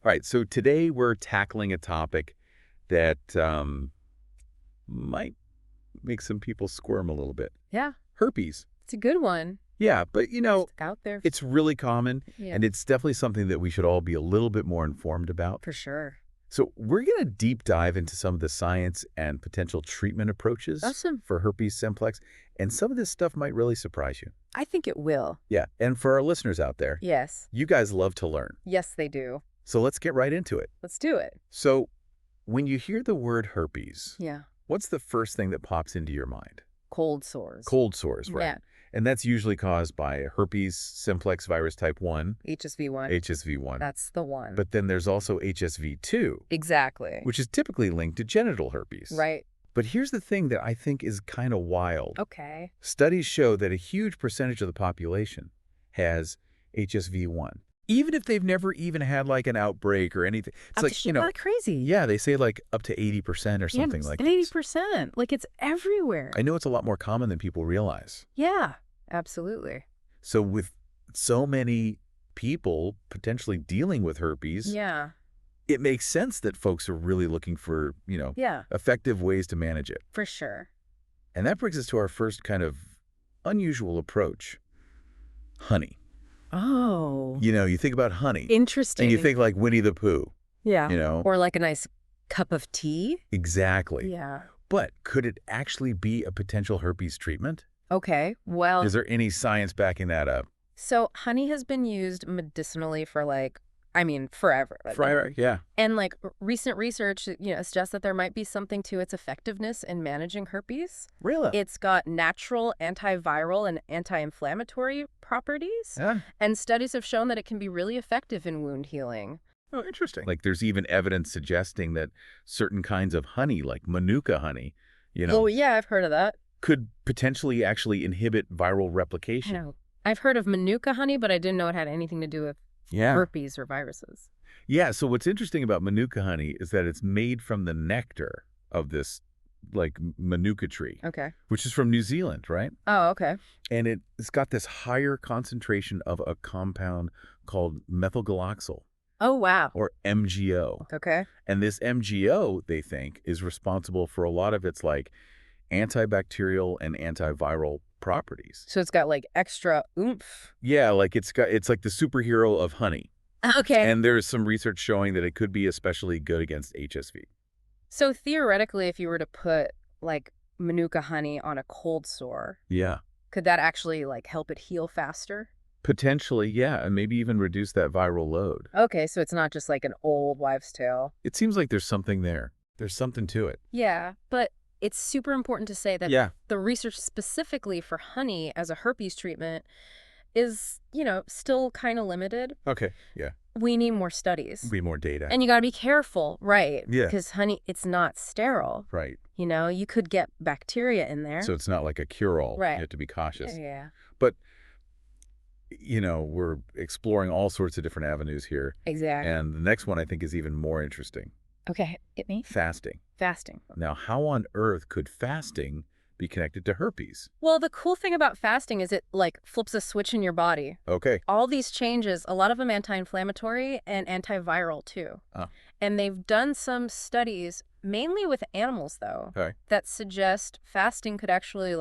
All right, so today we're tackling a topic that might make some people squirm a little bit. Yeah, Herpes. it's a good one. Yeah, but It's out there. it's really common, Yeah, and it's definitely something that we should all be a little bit more informed about. for sure. So we're going to deep dive into some of the science and potential treatment approaches Awesome. for herpes simplex, and some of this stuff might really surprise you. I think it will. Yeah, and for our listeners out there, Yes. you guys love to learn. Yes, they do. So let's get right into it. Let's do it. So when you hear the word herpes, Yeah. what's the first thing that pops into your mind? Cold sores. Cold sores, right? Yeah. And that's usually caused by herpes simplex virus type 1, HSV1. HSV1. That's the one. But then there's also HSV2, exactly. which is typically linked to genital herpes. Right. But here's the thing that I think is kind of wild. Okay. Studies show that a huge percentage of the population has HSV1, even if they've never even had like an outbreak or anything. It's like, you know, kind of crazy. yeah, they say like up to 80% or something like that. 80%. Like it's everywhere. I know it's a lot more common than people realize. Yeah, absolutely. So with so many people potentially dealing with herpes, Yeah. it makes sense that folks are really looking for, Yeah, effective ways to manage it. for sure. And that brings us to our first kind of unusual approach, honey. Oh. You think about honey, Interesting. and you think like Winnie the Pooh, Yeah. Or like a nice cup of tea. Exactly. Yeah. But could it actually be a potential herpes treatment? Okay. Well, Is there any science backing that up? so honey has been used medicinally for forever. Friar, yeah. And recent research, suggests that there might be something to its effectiveness in managing herpes. Really? It's got natural antiviral and anti-inflammatory properties. Yeah. And studies have shown that it can be really effective in wound healing. Oh, interesting. Like there's even evidence suggesting that certain kinds of honey, like Manuka honey, Oh, yeah, I've heard of that. could potentially actually inhibit viral I replication. know. I've heard of Manuka honey, but I didn't know it had anything to do with Yeah. herpes or viruses. Yeah, so what's interesting about Manuka honey is that it's made from the nectar of this like Manuka tree, Okay. which is from New Zealand, right? Oh, okay. And it's got this higher concentration of a compound called methylgaloxyl, Oh, wow. or MGO. Okay. And this MGO, they think, is responsible for a lot of its like antibacterial and antiviral properties. So it's got extra oomph. Yeah, like it's like the superhero of honey. Okay. And there's some research showing that it could be especially good against HSV. So theoretically, if you were to put Manuka honey on a cold sore, Yeah. could that actually help it heal faster? Potentially, yeah, and maybe even reduce that viral load. Okay, so it's not just an old wives' tale. It seems like there's something there. There's something to it. Yeah, but it's super important to say that Yeah. the research specifically for honey as a herpes treatment is, still kind of limited. Okay, yeah. We need more studies. Be more data. And you got to be careful, right? Yeah. Because honey, it's not sterile. Right. You could get bacteria in there. So it's not like a cure-all. Right. You have to be cautious. Yeah. But, we're exploring all sorts of different avenues here. Exactly. And the next one I think is even more interesting. Okay, hit me. Fasting. Fasting. Now, how on earth could fasting be connected to herpes? Well, the cool thing about fasting is it flips a switch in your body. Okay. All these changes, a lot of them anti-inflammatory and antiviral too. Oh. And they've done some studies, mainly with animals though, Okay. that suggest fasting could actually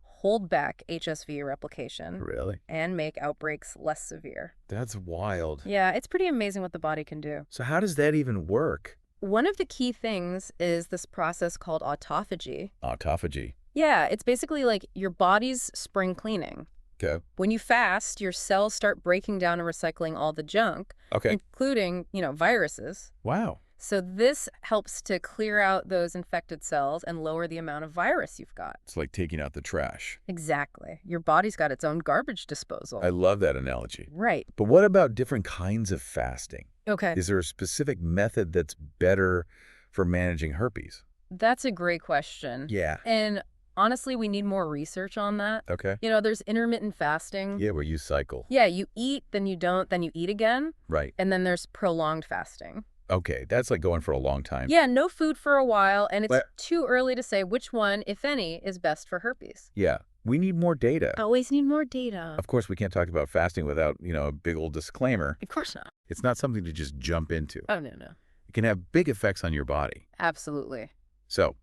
hold back HSV replication Really? and make outbreaks less severe. That's wild. Yeah, it's pretty amazing what the body can do. So how does that even work? One of the key things is this process called autophagy. Autophagy. Yeah, it's basically your body's spring cleaning. Okay. When you fast, your cells start breaking down and recycling all the junk, Okay. including, viruses. Wow. So this helps to clear out those infected cells and lower the amount of virus you've got. It's like taking out the trash. Exactly. Your body's got its own garbage disposal. I love that analogy. Right. But what about different kinds of fasting? Okay. Is there a specific method that's better for managing herpes? That's a great question. Yeah. And honestly, we need more research on that. Okay. There's intermittent fasting. Yeah, where you cycle. Yeah, you eat, then you don't, then you eat again. Right. And then there's prolonged fasting. Okay, that's like going for a long time. Yeah, no food for a while, and it's But- too early to say which one, if any, is best for herpes. Yeah. We need more data. Always need more data. Of course, we can't talk about fasting without, a big old disclaimer. Of course not. It's not something to just jump into. Oh, no. It can have big effects on your body. Absolutely. So,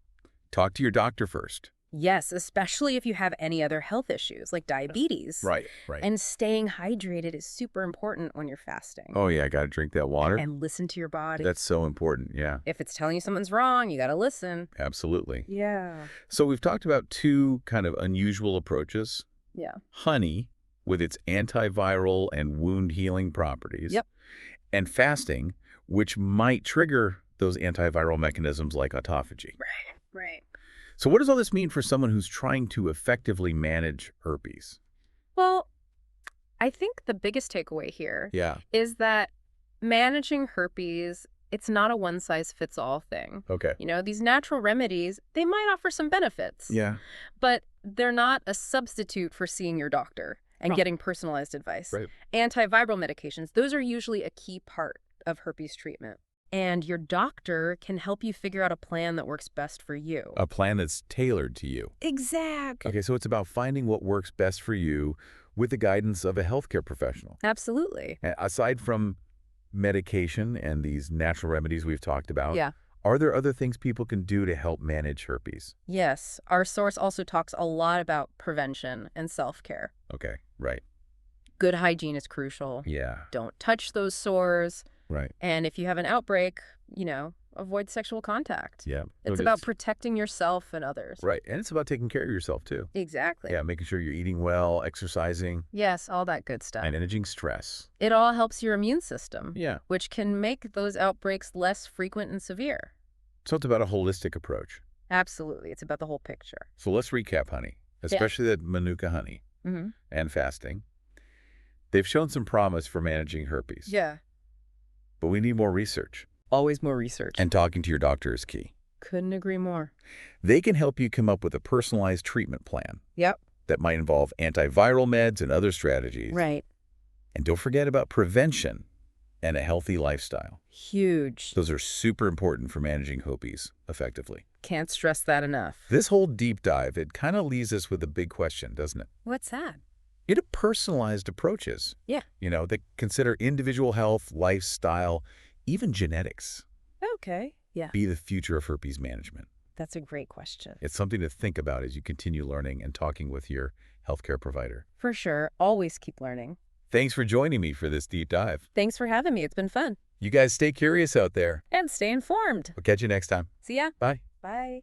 talk to your doctor first. Yes, especially if you have any other health issues like diabetes. Right. And staying hydrated is super important when you're fasting. Oh, yeah, I got to drink that water. And listen to your body. That's so important, yeah. If it's telling you something's wrong, you got to listen. Absolutely. Yeah. So we've talked about two kind of unusual approaches. Yeah. Honey, with its antiviral and wound healing properties. Yep. And fasting, which might trigger those antiviral mechanisms like autophagy. Right. So what does all this mean for someone who's trying to effectively manage herpes? Well, I think the biggest takeaway here is that managing herpes, it's not a one-size-fits-all thing. Okay. These natural remedies, they might offer some benefits. Yeah. But they're not a substitute for seeing your doctor and getting personalized advice. Right. Antiviral medications, those are usually a key part of herpes treatment. And your doctor can help you figure out a plan that works best for you. A plan that's tailored to you. Exactly. Okay, so it's about finding what works best for you with the guidance of a healthcare professional. Absolutely. And aside from medication and these natural remedies we've talked about, are there other things people can do to help manage herpes? Yes. Our source also talks a lot about prevention and self-care. Okay, right. Good hygiene is crucial. Yeah. Don't touch those sores. Right. And if you have an outbreak, avoid sexual contact. Yeah. It's about protecting yourself and others. Right. And it's about taking care of yourself, too. Exactly. Yeah, making sure you're eating well, exercising. Yes, all that good stuff. And managing stress. It all helps your immune system. Yeah. Which can make those outbreaks less frequent and severe. So it's about a holistic approach. Absolutely. It's about the whole picture. So let's recap honey, especially the Manuka honey and fasting. They've shown some promise for managing herpes. Yeah. But we need more research. Always more research. And talking to your doctor is key. Couldn't agree more. They can help you come up with a personalized treatment plan. Yep. That might involve antiviral meds and other strategies. Right. And don't forget about prevention and a healthy lifestyle. Huge. Those are super important for managing herpes effectively. Can't stress that enough. This whole deep dive, it kind of leaves us with a big question, doesn't it? What's that? Into personalized approaches. Yeah. That consider individual health, lifestyle, even genetics. Okay. Yeah. Be the future of herpes management. That's a great question. It's something to think about as you continue learning and talking with your healthcare provider. For sure. Always keep learning. Thanks for joining me for this deep dive. Thanks for having me. It's been fun. You guys stay curious out there. And stay informed. We'll catch you next time. See ya. Bye. Bye.